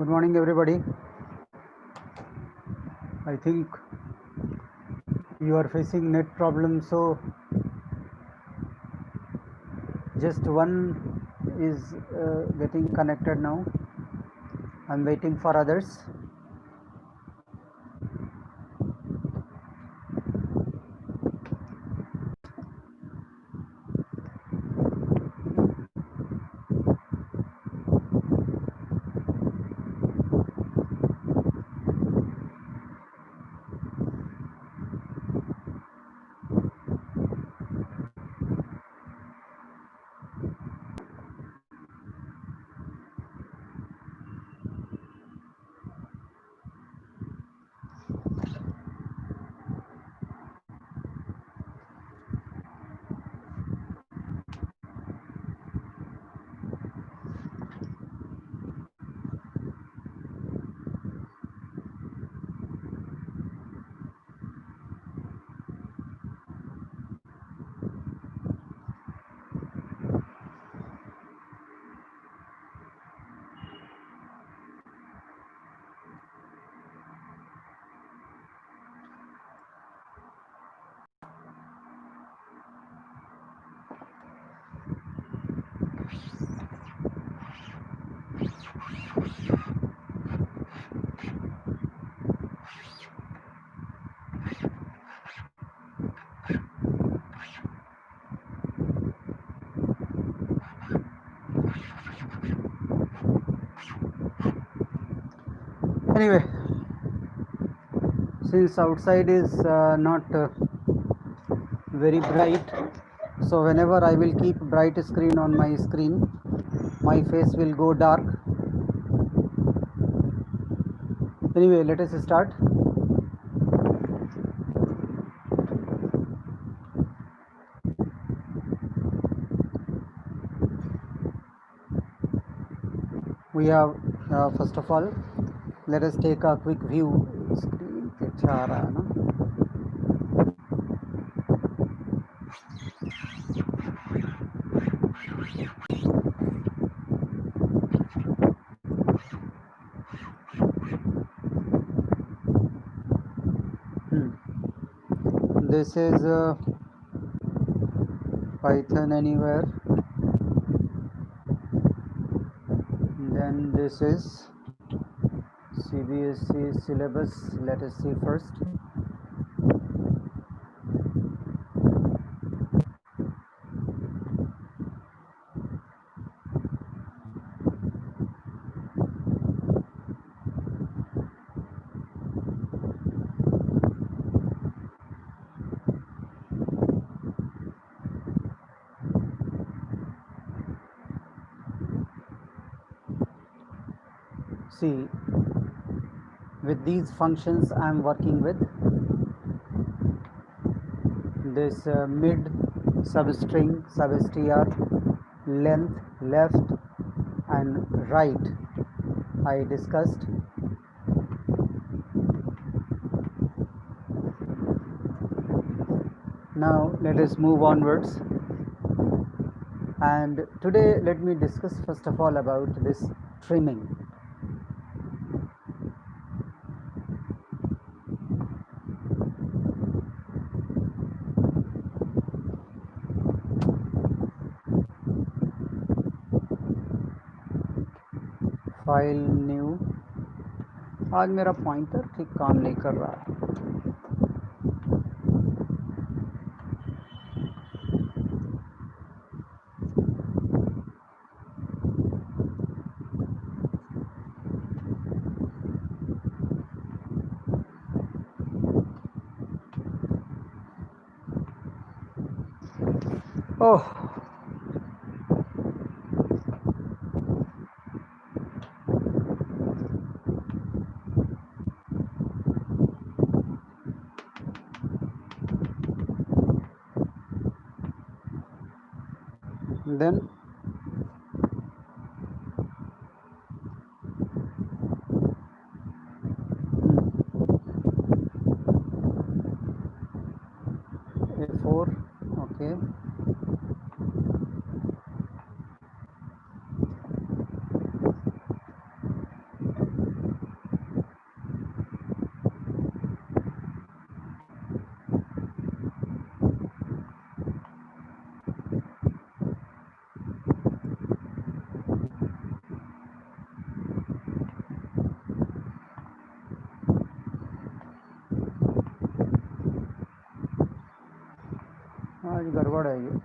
Good morning, everybody. I think you are facing net problems, so just one is getting connected now. I'm waiting for others. Anyway, since outside is not very bright, so whenever I will keep bright screen on my screen, my face will go dark. Anyway, let us start. We have first of all, let us take a quick view. Screen पे अच्छा आ रहा है ना? This is Python Anywhere. Then this is CBSE syllabus. Let us see first. See, with these functions I am working with. This mid, substring, substr, length, left and right I discussed. Now let us move onwards, and today let me discuss first of all about this trimming. File new. आज मेरा pointer ठीक काम नहीं कर रहा है. Oh, then A4, okay. आज गड़बड़ है ये.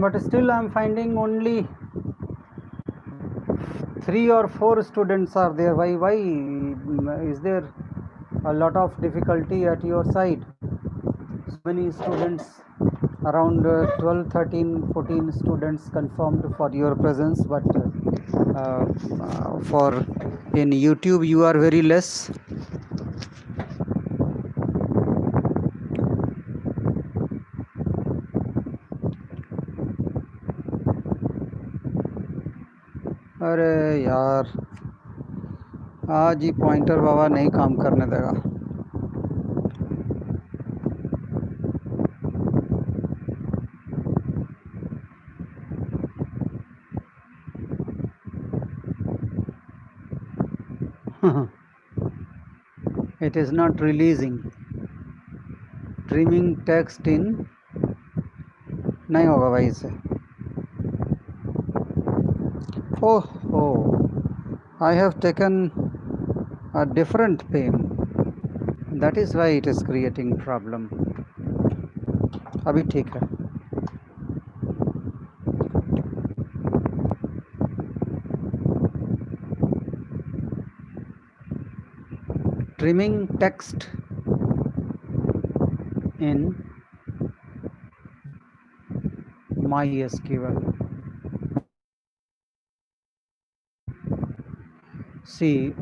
But still I'm finding only 3 or 4 students are there. Why is there a lot of difficulty at your side? So many students, around 12, 13, 14 students confirmed for your presence, but for in YouTube you are very less. अरे यार, आज ही pointer बाबा नहीं काम करने देगा. It is not releasing. Trimming text in नहीं होगा भाई इसे. Oh, I have taken a different pen. That is why it is creating problem. अभी ठीक है. Trimming text in MySql. See,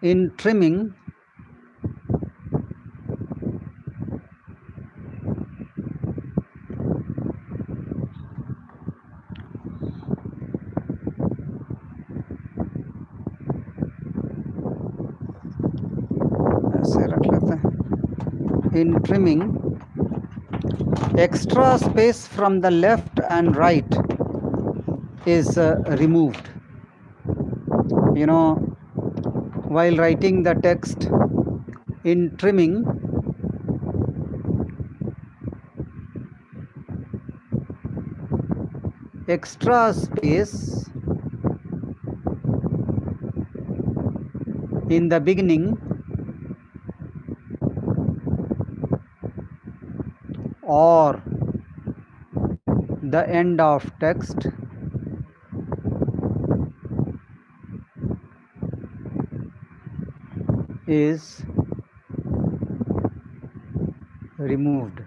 in trimming, ऐसे रख लेते हैं. In trimming, extra space from the left and right is removed. You know, while writing the text in trimming, extra space in the beginning or the end of text is removed.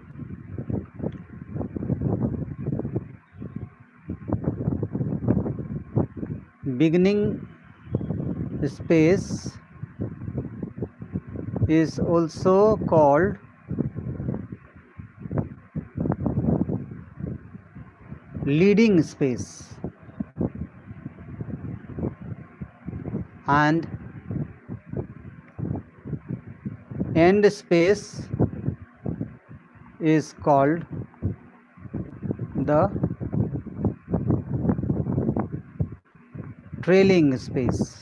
Beginning space is also called leading space. and end space is called the trailing space.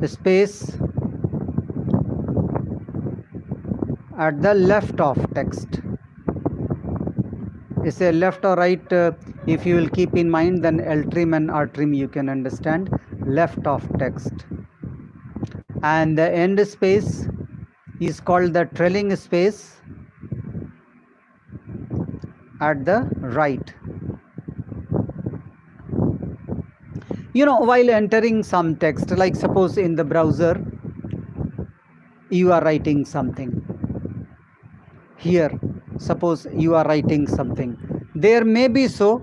Space at the left of text. Is a left or right, if you will keep in mind, then L trim and R trim you can understand. Left of text, and the end space is called the trailing space at the right. You know, while entering some text, like suppose in the browser you are writing something. Here, suppose you are writing something. There may be so,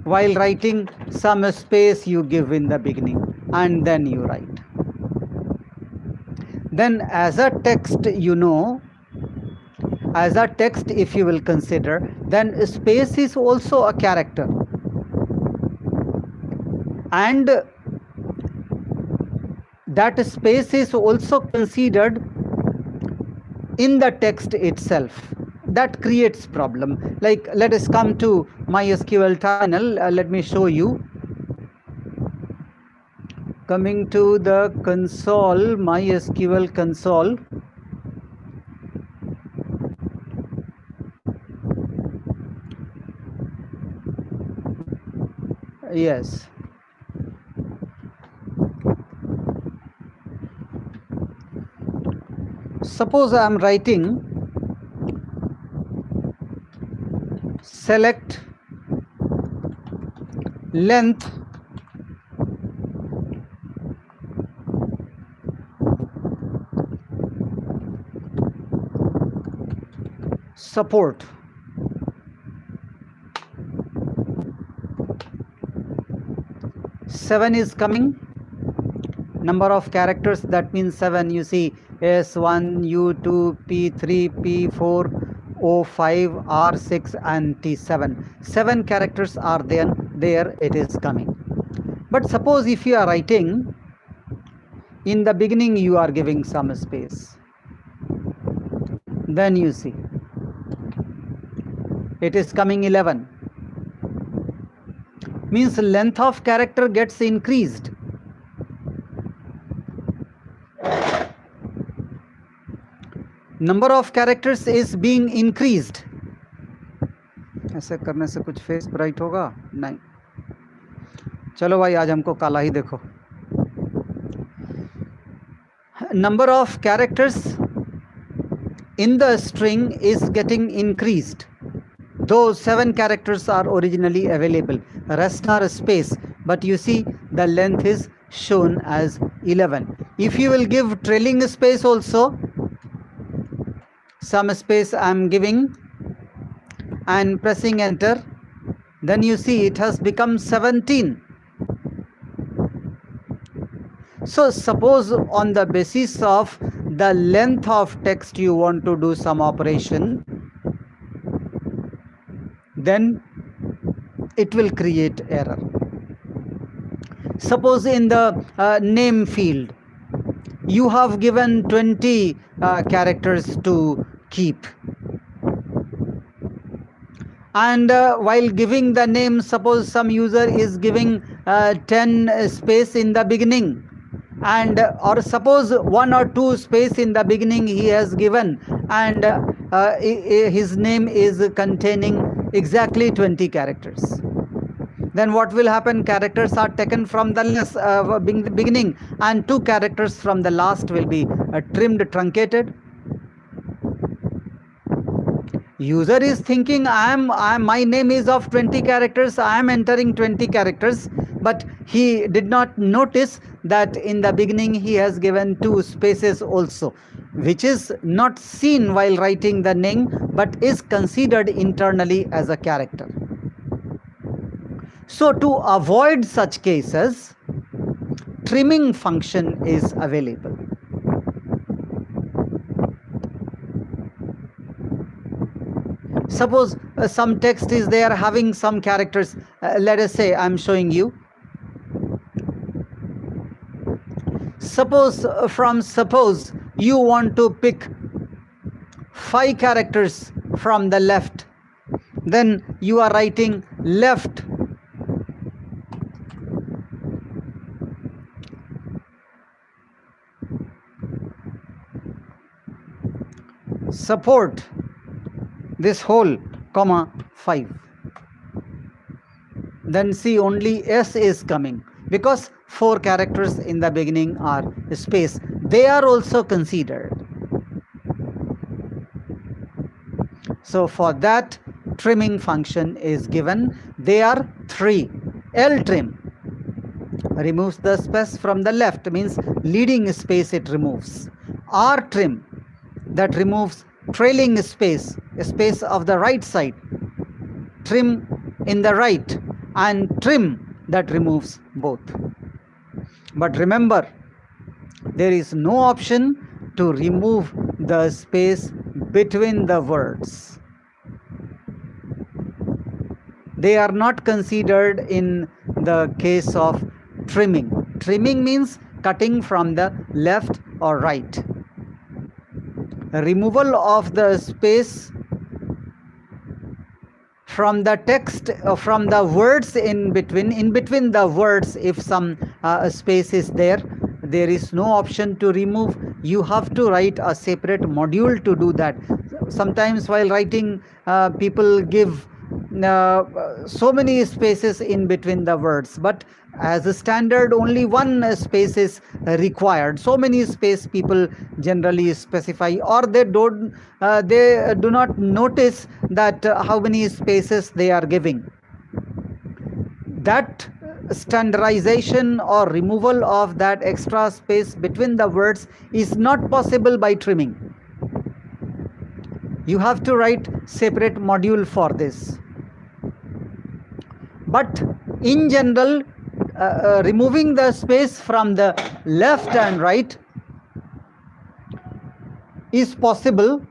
while writing, some space you give in the beginning and then you write. Then as a text, you know, as a text, if you will consider, then space is also a character. And that space is also considered in the text itself. That creates problem. Like, let us come to MySql terminal. Let me show you. Coming to the console, MySql console. Yes. Suppose I am writing select length support. Seven is coming. Number of characters, that means 7. You see S1, U2, P3, P4, O5, R6 and T7. 7 characters are there it is coming. But suppose if you are writing, in the beginning you are giving some space. Then you see it is coming 11. Means length of character gets increased. Number of characters is being increased. ऐसे करने से कुछ face bright होगा? नहीं. चलो भाई, आज हमको काला ही देखो. Number of characters in the string is getting increased. Those 7 characters are originally available. Rest are space, but you see the length is shown as 11. If you will give trailing space also, some space I am giving and pressing enter, then you see it has become 17. So suppose on the basis of the length of text you want to do some operation, then it will create error. Suppose in the name field you have given 20 characters to keep, and while giving the name, suppose some user is giving 10 space in the beginning, and or suppose 1 or 2 space in the beginning he has given, and his name is containing exactly 20 characters. Then what will happen? Characters are taken from the beginning and 2 characters from the last will be trimmed, truncated. User is thinking my name is of 20 characters, I am entering 20 characters, but he did not notice that in the beginning he has given 2 spaces also, which is not seen while writing the name but is considered internally as a character. So to avoid such cases, trimming function is available. Suppose some text is there having some characters. Let us say I'm showing you. Suppose you want to pick 5 characters from the left. Then you are writing left support this whole comma 5. Then see, only S is coming because 4 characters in the beginning are space. They are also considered. So for that, trimming function is given. They are 3. L trim removes the space from the left, means leading space it removes. R trim, that removes trailing space, space of the right side, trim in the right, and trim that removes both. But remember, there is no option to remove the space between the words. They are not considered in the case of trimming. Trimming means cutting from the left or right. Removal of the space from the text, from the words in between the words, if some space is there, there is no option to remove. You have to write a separate module to do that. Sometimes while writing, people give so many spaces in between the words, but as a standard only one space is required. So many space people generally specify, or they do not notice that how many spaces they are giving. That standardization or removal of that extra space between the words is not possible by trimming. You have to write separate module for this. But in general, removing the space from the left and right is possible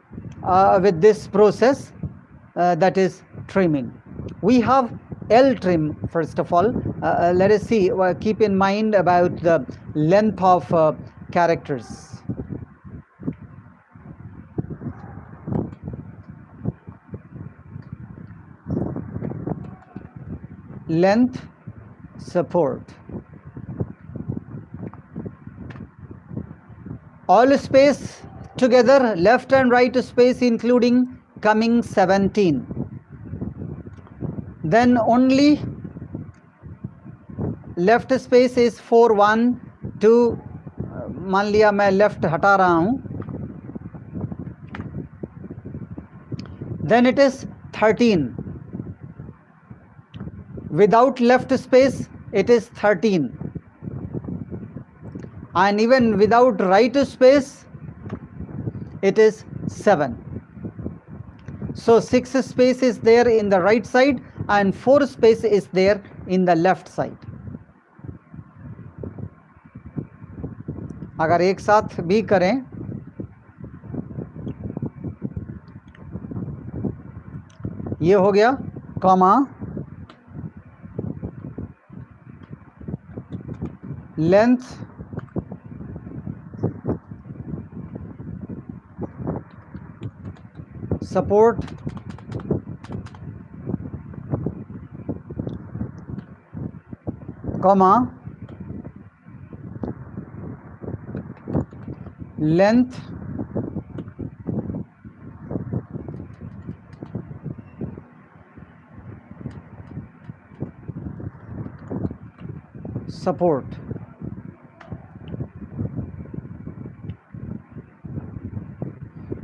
with this process, that is trimming. We have L trim. First of all, let us see, keep in mind about the length of characters. Length support. All space together, left and right space including coming 17. Then only left space is 4 1 2. मान लिया मैं left हटा रहा हूँ. Then it is 13. Without left space, it is 13. And even without right space, it is 7. So 6 space is there in the right side and 4 space is there in the left side. अगर एक साथ भी करें, ये हो गया comma, length support comma length support.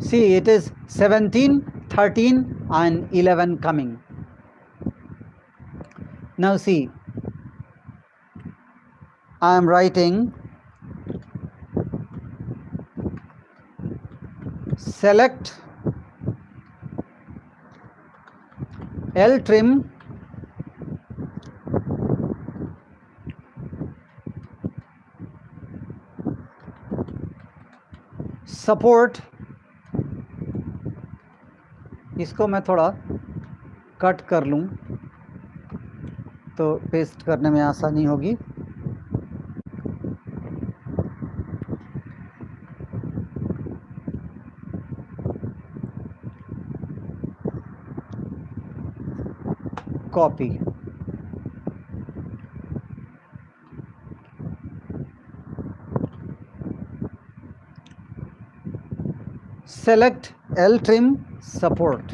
See, it is 17, 13 and 11 coming. Now see, I am writing select L trim support इसको मैं थोड़ा कट कर लूँ तो पेस्ट करने में आसानी होगी। Copy, select L trim support.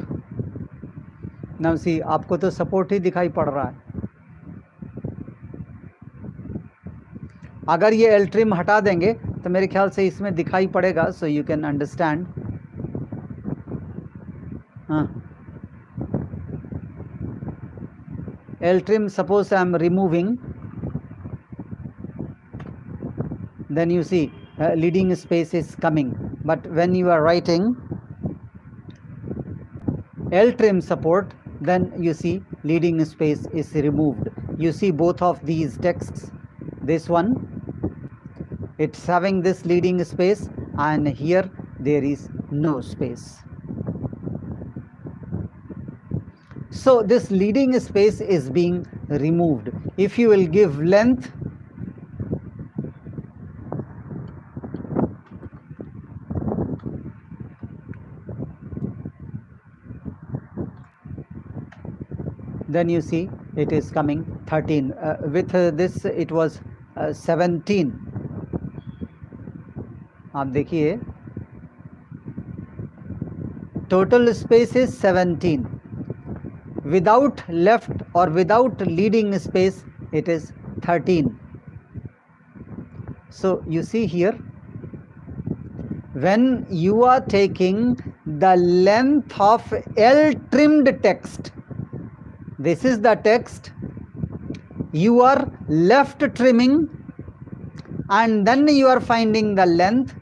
Now see, आपको तो सपोर्ट ही दिखाई पड़ रहा है। अगर ये एल ट्रिम हटा देंगे तो मेरे ख्याल से इसमें दिखाई पड़ेगा, सो यू कैन अंडरस्टैंड। हाँ, L trim suppose I am removing, then you see leading space is coming, but when you are writing L trim support, then you see leading space is removed. You see both of these texts, this one it's having this leading space and here there is no space. So this leading space is being removed. If you will give length, then you see it is coming 13. With this it was 17. आप देखिए total space is 17. Without left or without leading space it is 13. So you see here, when you are taking the length of L trimmed text, this is the text, you are left trimming and then you are finding the length,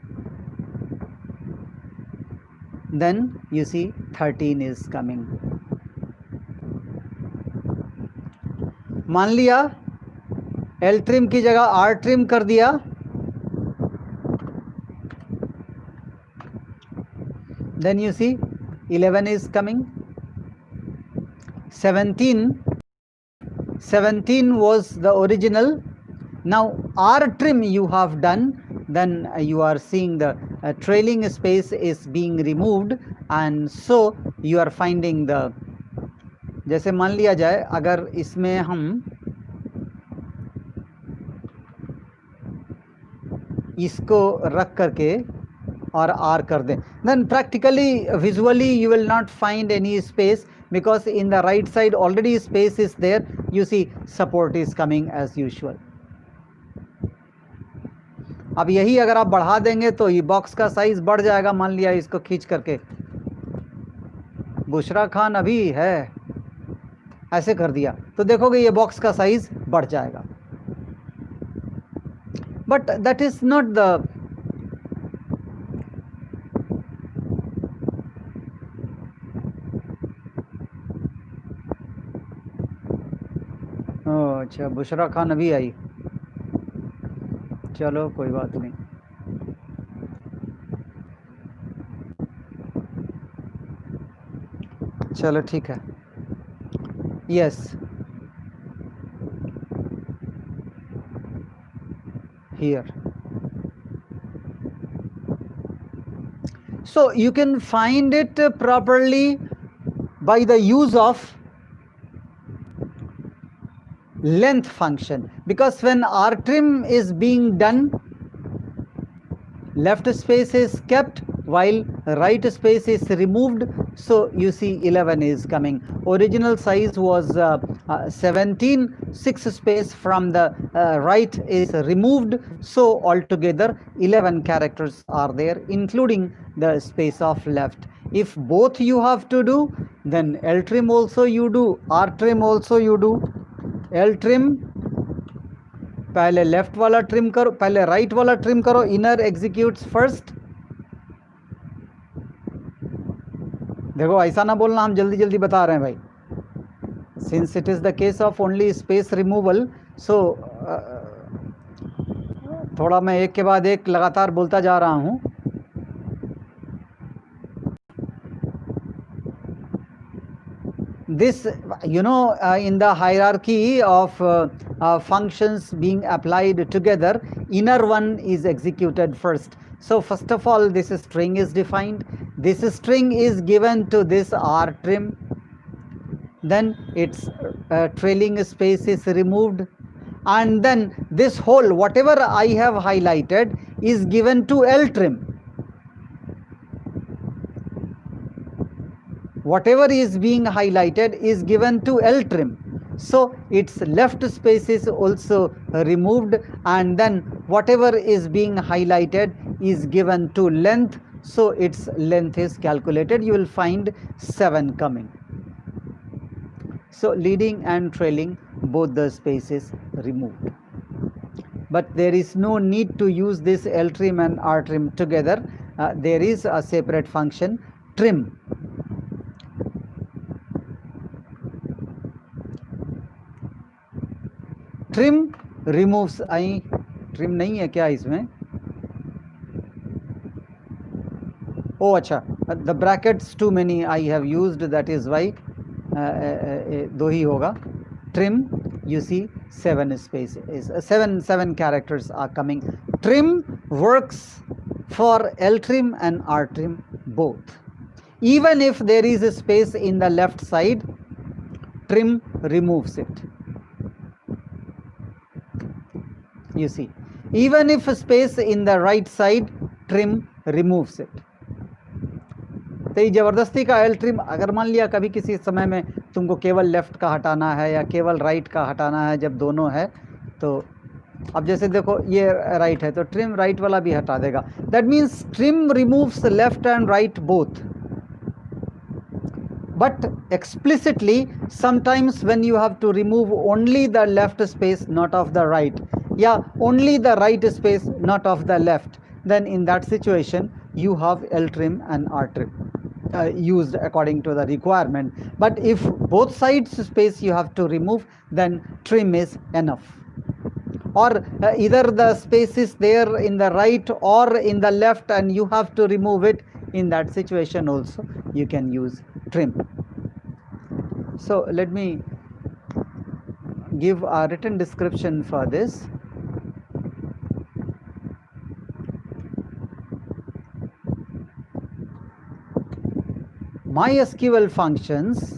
then you see 13 is coming. मान लिया L trim की जगह R trim कर दिया, then you see 11 is coming. 17 was the original. Now R trim you have done, then you are seeing the trailing space is being removed and so you are finding the, जैसे मान लिया जाए अगर इसमें हम इसको रख करके और R कर दें, then practically visually you will not find any space because in the right side already space is there. You see support is coming as usual. अब यही अगर आप बढ़ा देंगे तो ये बॉक्स का साइज बढ़ जाएगा। मान लिया इसको खींच करके बुशरा खान अभी है ऐसे कर दिया तो देखोगे ये बॉक्स का साइज बढ़ जाएगा, but that is not the अच्छा, बुशरा खान अभी आई, चलो कोई बात नहीं। चलो ठीक है। Yes, here, so you can find it properly by the use of length function, because when R trim is being done, left space is kept while right space is removed, so you see 11 is coming. Original size was 17, 6 space from the right is removed, so altogether 11 characters are there including the space of left. If both you have to do, then L trim also you do, R trim also you do. L trim पहले left वाला trim करो, पहले right वाला trim करो, inner executes first. देखो ऐसा ना बोलना हम जल्दी जल्दी बता रहे हैं भाई, since it is the case of only space removal, so थोड़ा मैं एक के बाद एक लगातार बोलता जा रहा हूं। this, in the hierarchy of functions being applied together, inner one is executed first. So first of all, this string is defined. This string is given to this rtrim. Then its trailing space is removed, and then this whole, whatever I have highlighted, is given to ltrim. Whatever is being highlighted is given to ltrim. So its left space is also removed, and then whatever is being highlighted is given to length. So its length is calculated. You will find 7 coming. So leading and trailing, both the spaces removed. But there is no need to use this ltrim and rtrim together. There is a separate function, trim. Trim removes, trim नहीं है क्या इसमें? Oh, अच्छा, the brackets too many I have used, that is why दो ही होगा. Trim, you see 7 spaces, 7 characters are coming. Trim works for ltrim and rtrim both. Even if there is a space in the left side, trim removes it. You see, even if a space in the right side, trim removes it. तो ये जबरदस्ती का ltrim, अगर मान लिया कभी किसी समय में तुमको केवल लेफ्ट का हटाना है या केवल राइट का हटाना है, जब दोनों है, तो अब जैसे देखो ये राइट है तो ट्रिम राइट वाला भी हटा देगा. That means trim removes left and right both. But explicitly, sometimes when you have to remove only the left space, not of the right, only the right space, not of the left, then in that situation you have ltrim and rtrim used according to the requirement. But if both sides space you have to remove, then trim is enough. Or either the space is there in the right or in the left and you have to remove it, in that situation also you can use trim. So let me give a written description for this. MySql functions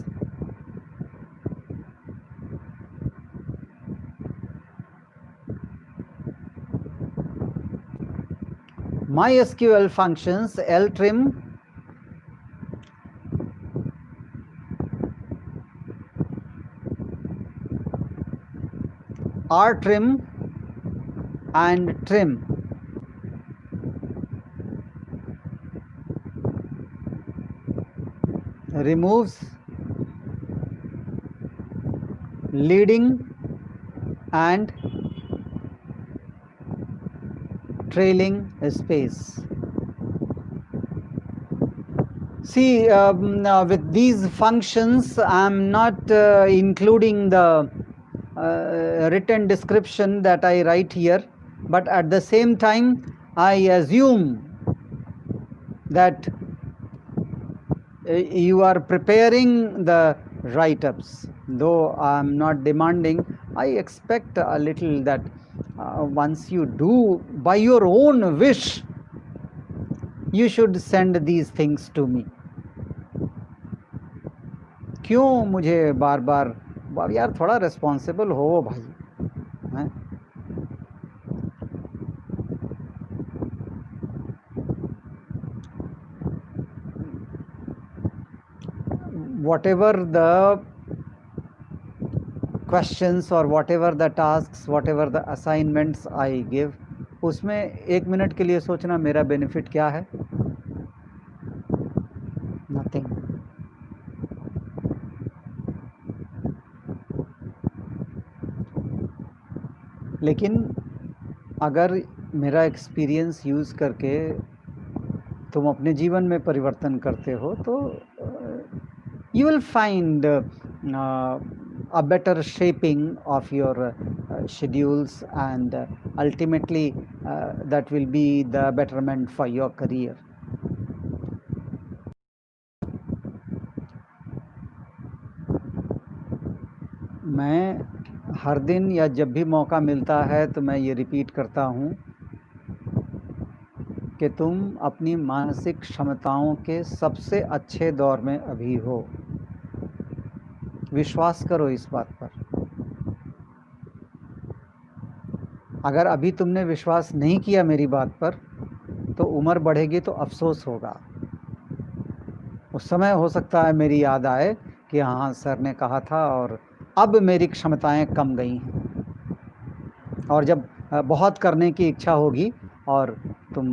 ltrim, rtrim and trim removes leading and trailing space. See, with these functions I am not including the written description that I write here, but at the same time I assume that you are preparing the write-ups. Though I am not demanding, I expect a little that once you do by your own wish, you should send these things to me. क्यों मुझे बार बार यार थोड़ा responsible हो भाई, हैं? Whatever the questions or whatever the tasks, whatever the assignments I give, उसमें 1 minute के लिए सोचना मेरा बेनिफिट क्या है? Nothing. लेकिन अगर मेरा एक्सपीरियंस यूज़ करके तुम अपने जीवन में परिवर्तन करते हो तो you will find a better shaping of your schedules, and ultimately that will be the betterment for your career. मैं हर दिन या जब भी मौका मिलता है तो मैं ये रिपीट करता हूँ कि तुम अपनी मानसिक क्षमताओं के सबसे अच्छे दौर में अभी हो। विश्वास करो इस बात पर। अगर अभी तुमने विश्वास नहीं किया मेरी बात पर, तो उम्र बढ़ेगी तो अफसोस होगा। उस समय हो सकता है मेरी याद आए कि हाँ सर ने कहा था और अब मेरी क्षमताएं कम गई हैं, और जब बहुत करने की इच्छा होगी और तुम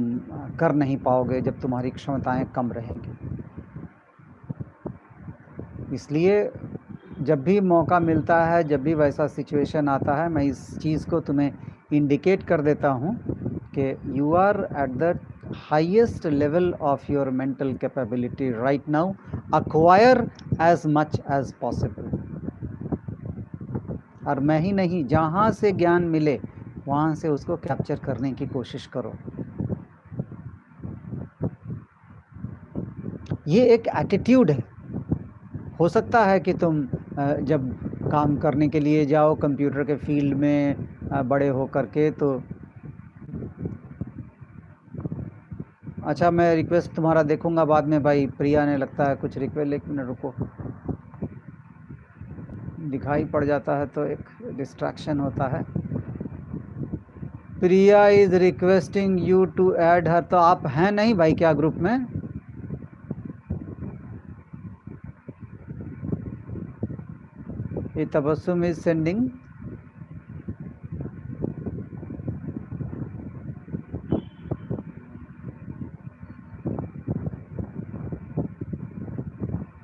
कर नहीं पाओगे जब तुम्हारी क्षमताएं कम रहेंगी। इसलिए जब भी मौका मिलता है, जब भी वैसा सिचुएशन आता है, मैं इस चीज़ को तुम्हें इंडिकेट कर देता हूँ कि you are at the highest level of your mental capability right now, acquire as much as possible. और मैं ही नहीं, जहाँ से ज्ञान मिले वहाँ से उसको कैप्चर करने की कोशिश करो। ये एक एटीट्यूड है। हो सकता है कि तुम जब काम करने के लिए जाओ कंप्यूटर के फील्ड में बड़े हो करके, तो अच्छा मैं रिक्वेस्ट तुम्हारा देखूंगा बाद में। भाई प्रिया ने लगता है कुछ रिक्वेस्ट, एक मिनट रुको, दिखाई पड़ जाता है तो एक डिस्ट्रैक्शन होता है। Priya is requesting you to add her. तो आप हैं नहीं भाई क्या ग्रुप में? ये तबस्सुम इज सेंडिंग।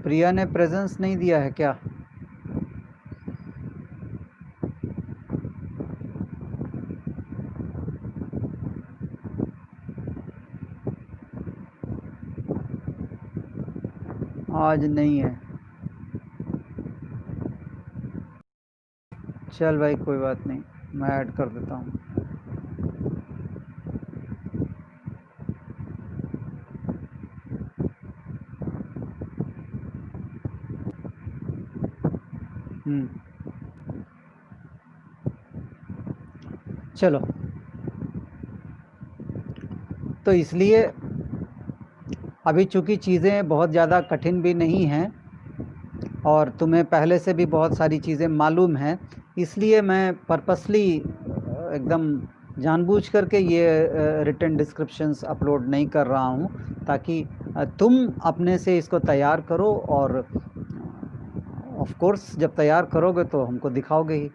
प्रिया ने प्रेजेंस नहीं दिया है क्या? आज नहीं है। चल भाई कोई बात नहीं, मैं ऐड कर देता हूँ। चलो, तो इसलिए अभी चूँकि चीज़ें बहुत ज़्यादा कठिन भी नहीं हैं और तुम्हें पहले से भी बहुत सारी चीज़ें मालूम हैं, इसलिए मैं पर्पसली एकदम जानबूझ करके ये रिटन डिस्क्रिप्शंस अपलोड नहीं कर रहा हूँ, ताकि तुम अपने से इसको तैयार करो और ऑफ कोर्स जब तैयार करोगे तो हमको दिखाओगे ही।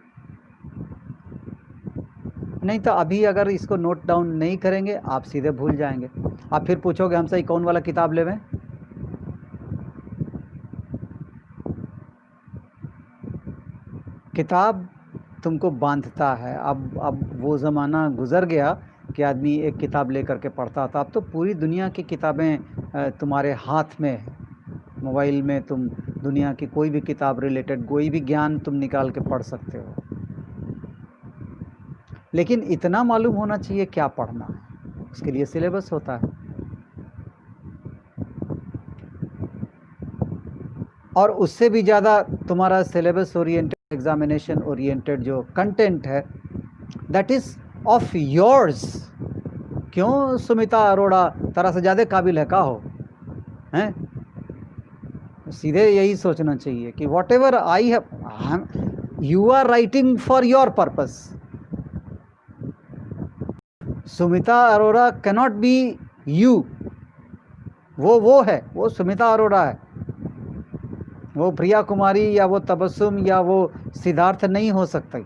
नहीं तो अभी अगर इसको नोट डाउन नहीं करेंगे आप सीधे भूल जाएंगे। आप फिर पूछोगे हमसे कौन वाला किताब लेवें। किताब तुमको बांधता है। अब वो ज़माना गुज़र गया कि आदमी एक किताब लेकर के पढ़ता था। अब तो पूरी दुनिया की किताबें तुम्हारे हाथ में है। मोबाइल में तुम दुनिया की कोई भी किताब रिलेटेड कोई भी ज्ञान तुम निकाल के पढ़ सकते हो। लेकिन इतना मालूम होना चाहिए क्या पढ़ना है, उसके लिए सिलेबस होता है। और उससे भी ज़्यादा तुम्हारा सिलेबस ओरिएंटेड, एग्जामिनेशन ओरिएंटेड जो कंटेंट है, दैट इज़ ऑफ योर्स। क्यों सुमिता अरोड़ा तरह से ज़्यादा काबिल है का हो हैं? सीधे यही सोचना चाहिए कि whatever I have, you are writing for your purpose. Sumita Arora cannot be you. वो है, वो सुमिता अरोड़ा है। वो प्रिया कुमारी या वो तबस्सुम या वो सिद्धार्थ नहीं हो सकता।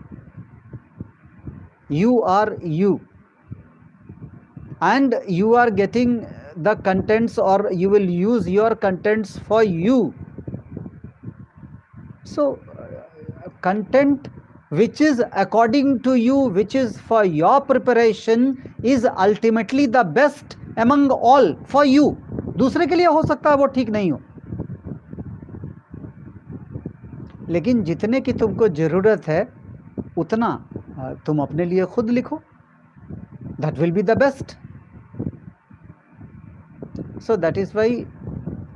You are you and you are getting the contents, or you will use your contents for you. So content which is according to you, which is for your preparation, is ultimately the best among all for you. दूसरे के लिए हो सकता है वो ठीक नहीं हो, लेकिन जितने की तुमको ज़रूरत है उतना तुम अपने लिए खुद लिखो। That will be the best. So that is why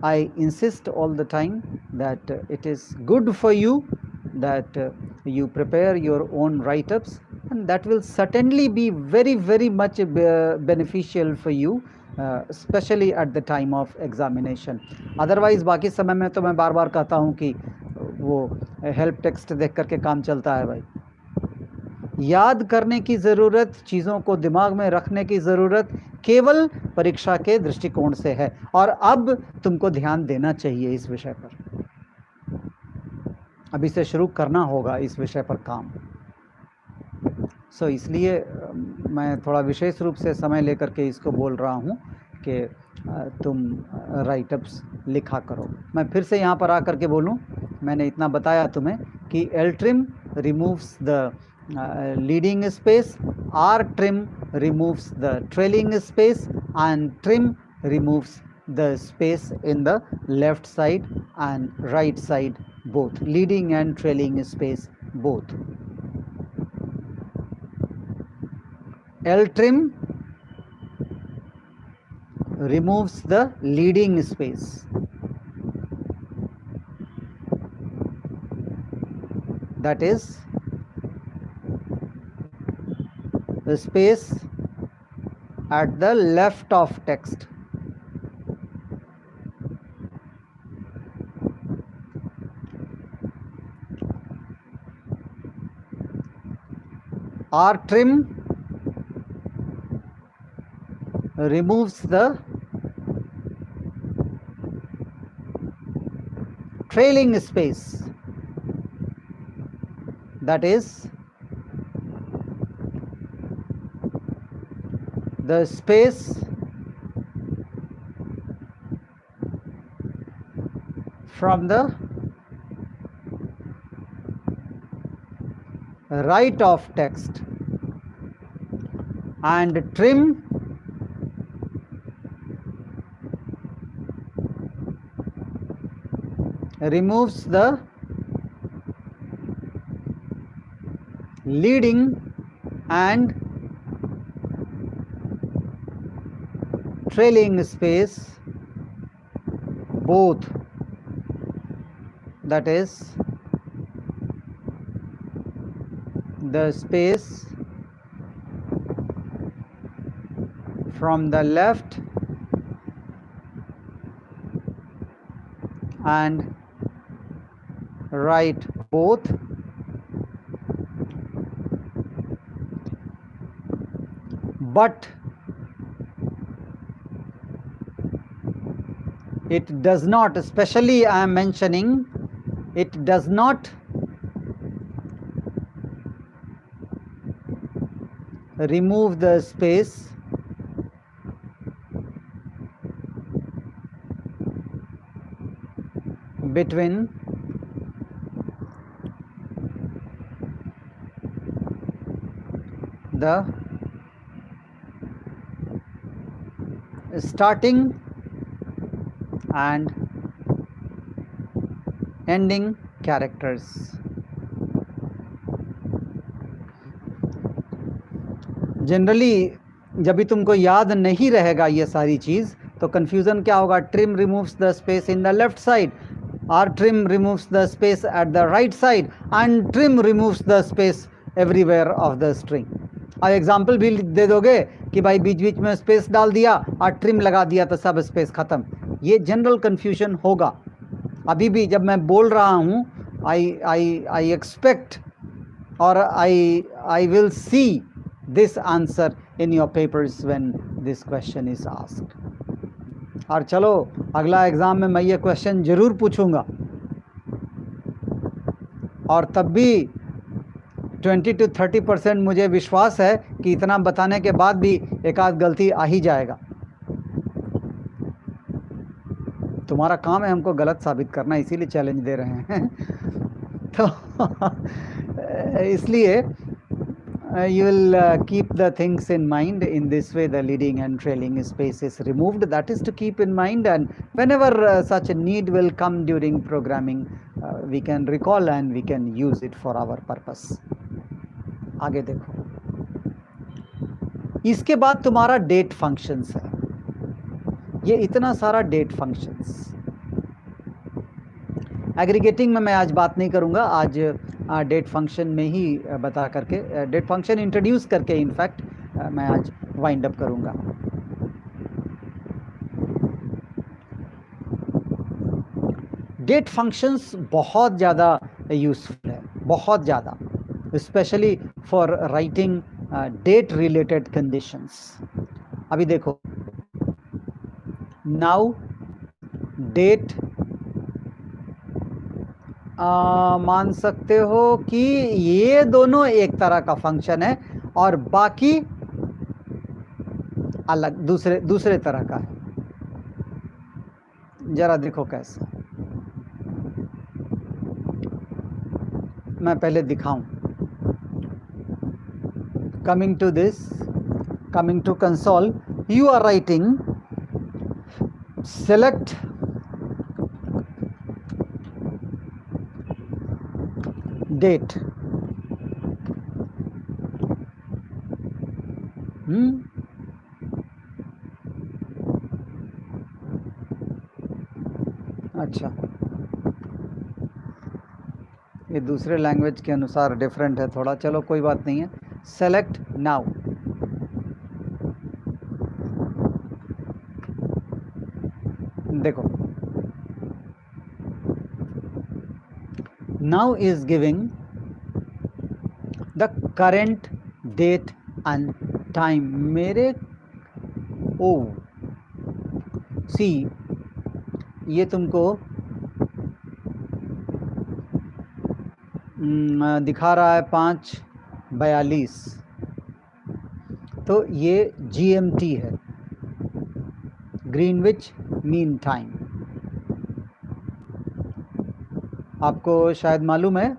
I insist all the time that it is good for you that you prepare your own write-ups, and that will certainly be very, very much beneficial for you, especially at the time of examination. Otherwise बाकी समय में तो मैं बार बार कहता हूँ कि वो help text देख करके काम चलता है भाई. याद करने की ज़रूरत, चीज़ों को दिमाग में रखने की ज़रूरत केवल परीक्षा के दृष्टिकोण से है, और अब तुमको ध्यान देना चाहिए इस विषय पर. अभी से शुरू करना होगा इस विषय पर काम. इसलिए मैं थोड़ा विशेष रूप से समय लेकर के इसको बोल रहा हूँ कि तुम राइटअप्स लिखा करो. मैं फिर से यहाँ पर आकर के बोलूँ, मैंने इतना बताया तुम्हें कि L trim removes the leading space, R trim removes the trailing space, and trim removes the space in the left side and right side both, leading and trailing space both. L trim removes the leading space. That is the space at the left of text. R trim removes the trailing space, that is the space from the right of text, and trim removes the leading and trailing space both, that is the space from the left and right both, but it does not, especially I am mentioning, it does not remove the space between the starting and ending characters. Generally जब भी तुमको याद नहीं रहेगा ये सारी चीज़ तो confusion क्या होगा? Trim removes the space in the left side, R trim removes the space at the right side, and trim removes the space everywhere of the string. और एग्जाम्पल भी दे दोगे कि भाई बीच बीच में स्पेस डाल दिया और ट्रिम लगा दिया तो सब स्पेस ख़त्म. ये जनरल कन्फ्यूजन होगा. अभी भी जब मैं बोल रहा हूँ आई एक्सपेक्ट और I will see this answer in your papers when this question is asked. और चलो अगला एग्ज़ाम में मैं ये क्वेश्चन ज़रूर पूछूंगा, और तब भी 20 to 30% मुझे विश्वास है कि इतना बताने के बाद भी एक आध गलती आ ही जाएगा. तुम्हारा काम है हमको गलत साबित करना, इसीलिए चैलेंज दे रहे हैं. तो इसलिए you will keep the things in mind in this way. The leading and trailing space is removed. That is to keep in mind, and whenever such a need will come during programming, we can recall and we can use it for our purpose. आगे देखो, इसके बाद तुम्हारा date functions है. ये इतना सारा date functions, aggregating में मैं आज बात नहीं करूंगा, आज डेट फंक्शन में ही बता करके, डेट फंक्शन इंट्रोड्यूस करके इनफैक्ट मैं आज वाइंड अप करूंगा। डेट फंक्शंस बहुत ज़्यादा यूजफुल है, बहुत ज़्यादा, specially for writing date related conditions. अभी देखो, नाउ डेट मान सकते हो कि ये दोनों एक तरह का फंक्शन है और बाकी अलग दूसरे तरह का है। जरा देखो कैसे, मैं पहले दिखाऊं। Coming to this, coming to console, you are writing select date, अच्छा, ये दूसरे लैंग्वेज के अनुसार डिफरेंट है थोड़ा, चलो कोई बात नहीं है। सेलेक्ट नाउ, देखो now is giving the current date and time. मेरे ओ सी, ये तुमको दिखा रहा है 5:42, तो ये GMT है, ग्रीनविच मीन टाइम। आपको शायद मालूम है,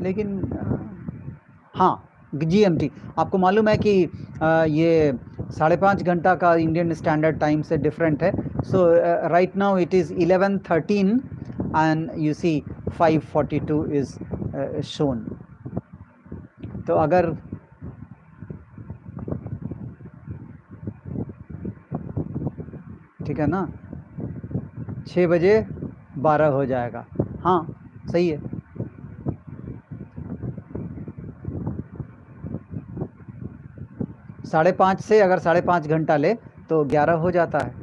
लेकिन हाँ, GMT आपको मालूम है कि ये 5.5 घंटा का इंडियन स्टैंडर्ड टाइम से डिफरेंट है। So right now it is 11:13 and you see 5:42 is shown. तो अगर ठीक है ना, 6 बजे 12 हो जाएगा, हाँ सही है। साढ़े 5 से अगर 5.5 घंटा ले तो 11 हो जाता है।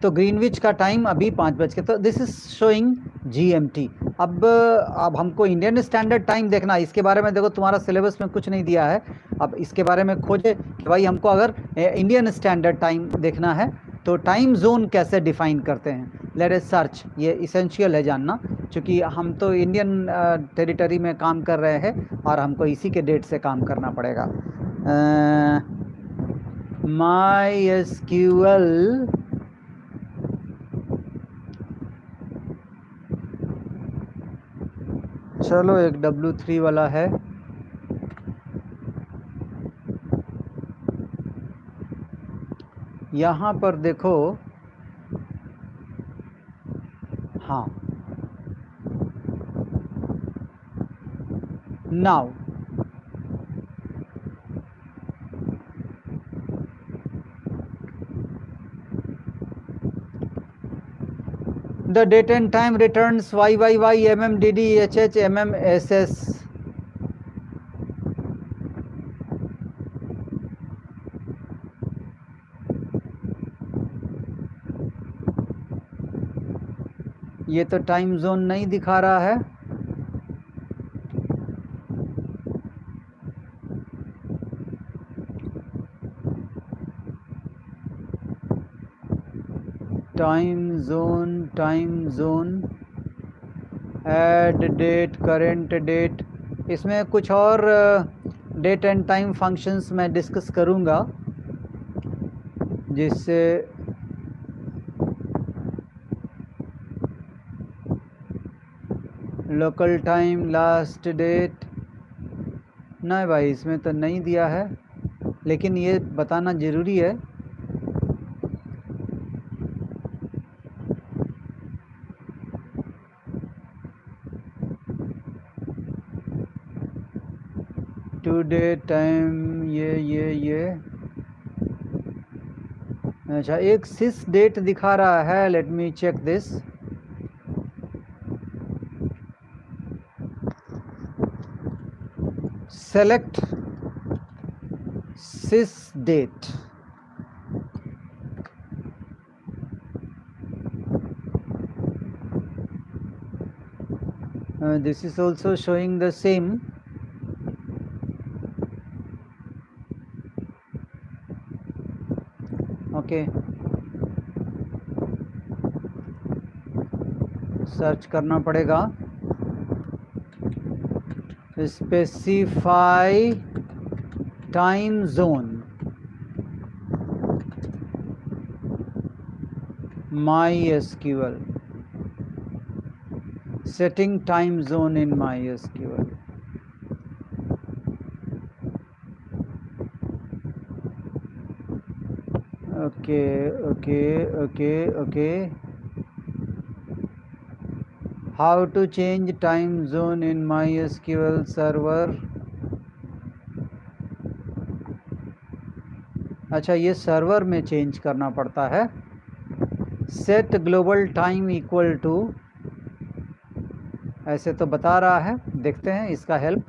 तो ग्रीनविच का टाइम अभी 5 बज के, तो दिस इज शोइंग GMT। अब हमको इंडियन स्टैंडर्ड टाइम देखना, इसके बारे में देखो तुम्हारा सिलेबस में कुछ नहीं दिया है। अब इसके बारे में खोजे कि भाई हमको अगर इंडियन स्टैंडर्ड टाइम देखना है तो टाइम जोन कैसे डिफाइन करते हैं। लेट अस सर्च, ये इसेंशियल है जानना, क्योंकि हम तो इंडियन टेरिटरी में काम कर रहे हैं और हमको इसी के डेट से काम करना पड़ेगा। MySql चलो एक W3 वाला है, यहाँ पर देखो, हाँ now the date and time returns YYY MMDD HH MMSS। ये तो टाइम जोन नहीं दिखा रहा है, time zone add date current date, इसमें कुछ और डेट एंड टाइम फंक्शंस मैं डिस्कस करूँगा जिससे लोकल टाइम लास्ट डेट, नहीं भाई इसमें तो नहीं दिया है, लेकिन ये बताना ज़रूरी है। टू डेट टाइम, ये अच्छा, एक सिस डेट दिखा रहा है, let me check this. Select sys date. This is also showing the same. Okay, search करना पड़ेगा। Specify time zone, MySql, setting time zone in MySql. Okay. How to change time zone in MySql server? अच्छा, ये server में change करना पड़ता है। Set global time equal to, ऐसे तो बता रहा है, देखते हैं इसका help.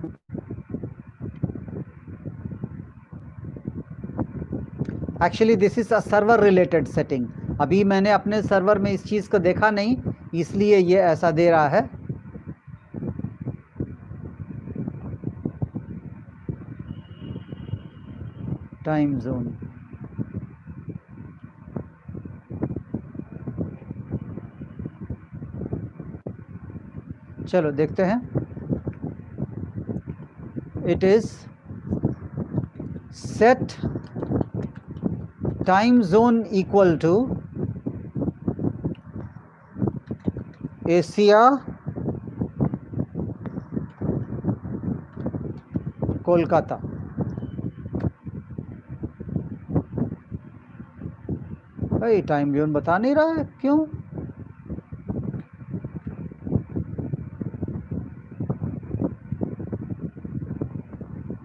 Actually this is a server related setting. अभी मैंने अपने सर्वर में इस चीज़ को देखा नहीं, इसलिए ये ऐसा दे रहा है। टाइम जोन, चलो देखते हैं। It is set time zone equal to Asia Kolkata. भाई टाइम जोन बता नहीं रहा है, क्यों?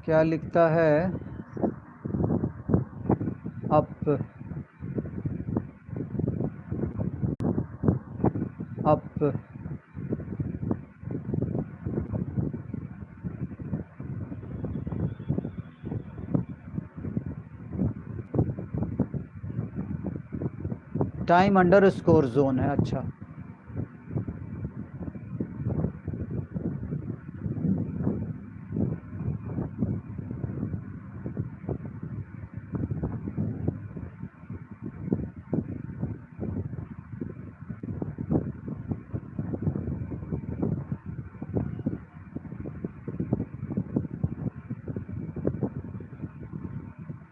क्या लिखता है? अप टाइम अंडरस्कोर जोन है। अच्छा,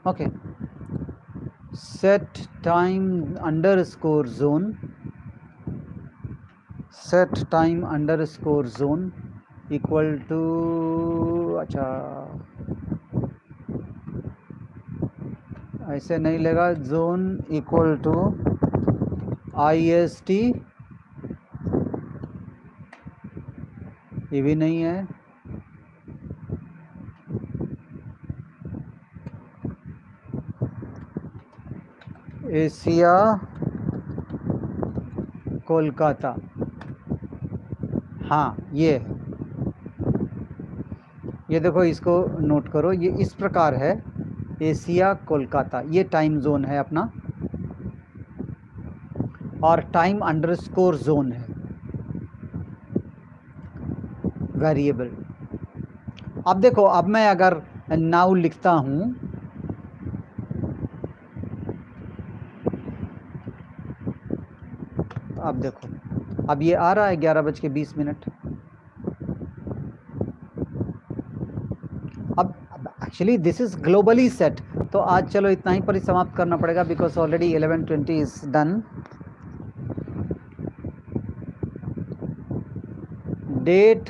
okay. Set time underscore zone, set time underscore zone equal to, अच्छा ऐसे नहीं लगा, जोन इक्वल टू IST, ये भी नहीं है। एशिया कोलकाता, हाँ ये देखो, इसको नोट करो, ये इस प्रकार है। एशिया कोलकाता, ये टाइम जोन है अपना, और टाइम अंडरस्कोर जोन है वेरिएबल। अब देखो, अब मैं अगर नाउ लिखता हूँ, अब देखो, अब ये आ रहा है 11:20। अब actually this is globally set, तो आज चलो इतना ही पर ही समाप्त करना पड़ेगा, because already 11:20 is done. Date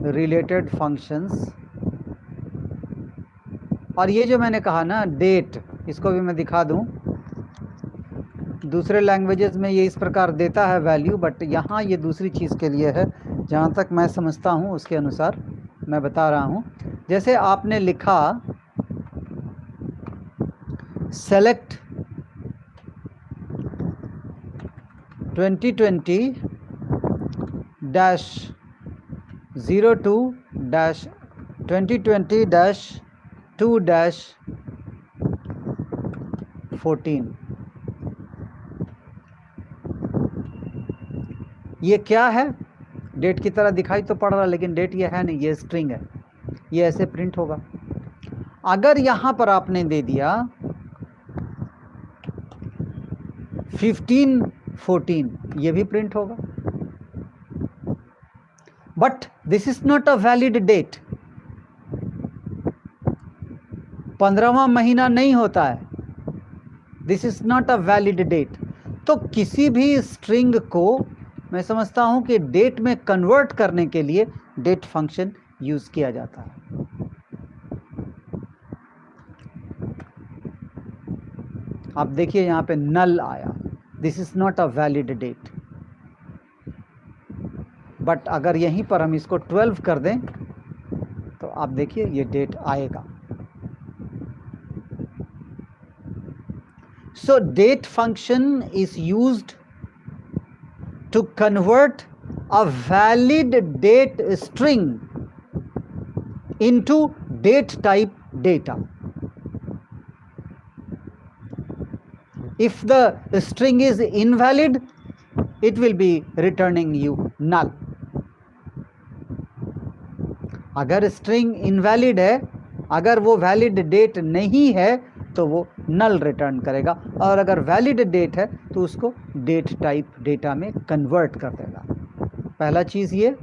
related functions, और ये जो मैंने कहा ना डेट, इसको भी मैं दिखा दूं। दूसरे लैंग्वेजेस में ये इस प्रकार देता है वैल्यू, बट यहाँ ये दूसरी चीज़ के लिए है, जहाँ तक मैं समझता हूँ उसके अनुसार मैं बता रहा हूँ। जैसे आपने लिखा सेलेक्ट 2020-02-2-14। ये क्या है? डेट की तरह दिखाई तो पड़ रहा, लेकिन डेट ये है नहीं, ये स्ट्रिंग है, ये ऐसे प्रिंट होगा। अगर यहां पर आपने दे दिया 15-14, ये भी प्रिंट होगा, but this is not a valid date. 15वां महीना नहीं होता है, this is not a valid date. तो किसी भी स्ट्रिंग को मैं समझता हूं कि डेट में कन्वर्ट करने के लिए डेट फंक्शन यूज किया जाता है। आप देखिए यहां पे नल आया, this is not a valid date. But अगर यहीं पर हम इसको 12 कर दें तो आप देखिए ये डेट आएगा। So date function is used to convert a valid date string into date type data. If the string is invalid, it will be returning you null. अगर string invalid है, अगर वो valid date नहीं है तो वो null return करेगा, और अगर valid date है तो उसको date type data में convert कर देगा। पहला चीज ये।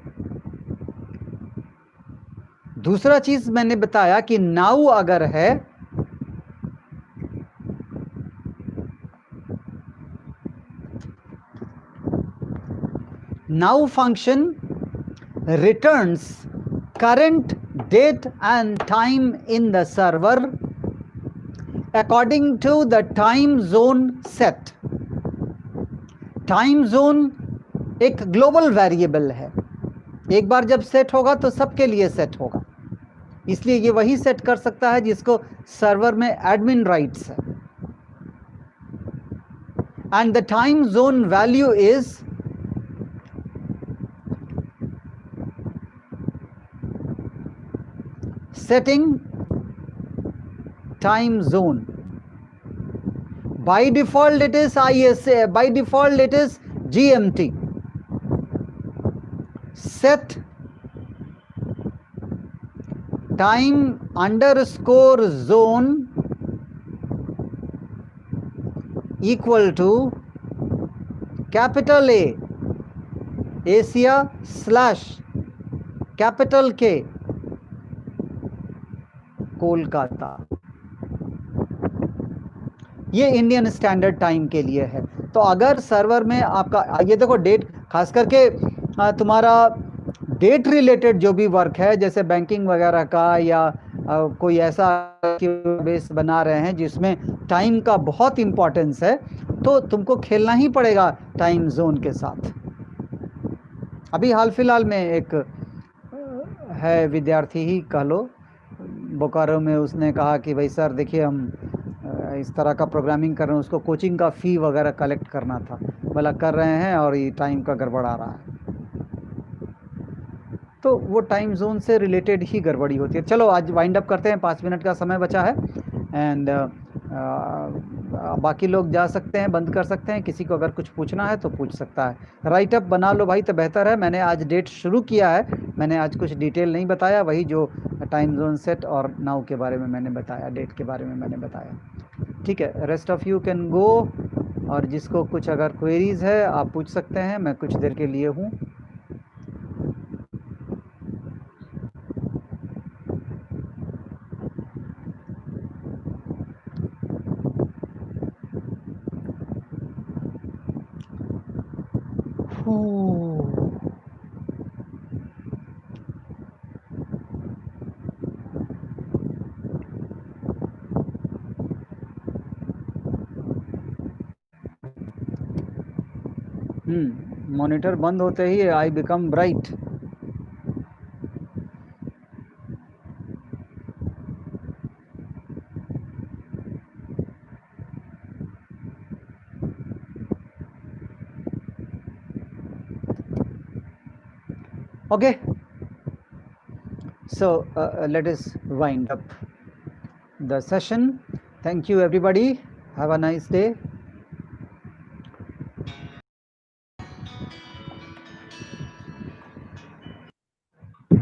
दूसरा चीज मैंने बताया कि नाउ अगर है, now function returns current date and time in the server according to the time zone set. Time zone एक ग्लोबल वेरिएबल है, एक बार जब सेट होगा तो सबके लिए सेट होगा, इसलिए ये वही सेट कर सकता है जिसको सर्वर में एडमिन राइट्स है। And the time zone value is setting time zone. By default it is ISA, by default it is GMT. Set time underscore zone equal to capital A, Asia slash capital K, Kolkata. ये Indian standard time के लिए है। तो अगर server में आपका ये देखो डेट, खास करके तुम्हारा डेट रिलेटेड जो भी वर्क है, जैसे बैंकिंग वगैरह का या कोई ऐसा बेस बना रहे हैं जिसमें टाइम का बहुत इंपॉर्टेंस है, तो तुमको खेलना ही पड़ेगा टाइम जोन के साथ। अभी हाल फिलहाल में एक है विद्यार्थी ही कह लो, बोकारो में, उसने कहा कि भाई सर देखिए हम इस तरह का प्रोग्रामिंग कर रहे हैं, उसको कोचिंग का फ़ी वगैरह कलेक्ट करना था, बोला कर रहे हैं और ये टाइम का गड़बड़ आ रहा है। तो वो टाइम जोन से रिलेटेड ही गड़बड़ी होती है। चलो आज वाइंड अप करते हैं, 5 मिनट का समय बचा है, एंड बाकी लोग जा सकते हैं, बंद कर सकते हैं। किसी को अगर कुछ पूछना है तो पूछ सकता है। राइट अप बना लो भाई तो बेहतर है। मैंने आज डेट शुरू किया है, मैंने आज कुछ डिटेल नहीं बताया, वही जो टाइम जोन सेट और नाउ के बारे में मैंने बताया, डेट के बारे में मैंने बताया। ठीक है, rest of you can go, और जिसको कुछ अगर क्वेरीज़ है आप पूछ सकते हैं, मैं कुछ देर के लिए हूँ। मॉनिटर बंद होते ही I become bright. Okay, so let us wind up the session. Thank you, everybody. Have a nice day.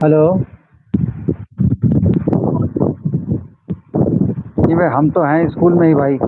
Hello, नहीं भाई, हम तो हैं स्कूल में ही भाई।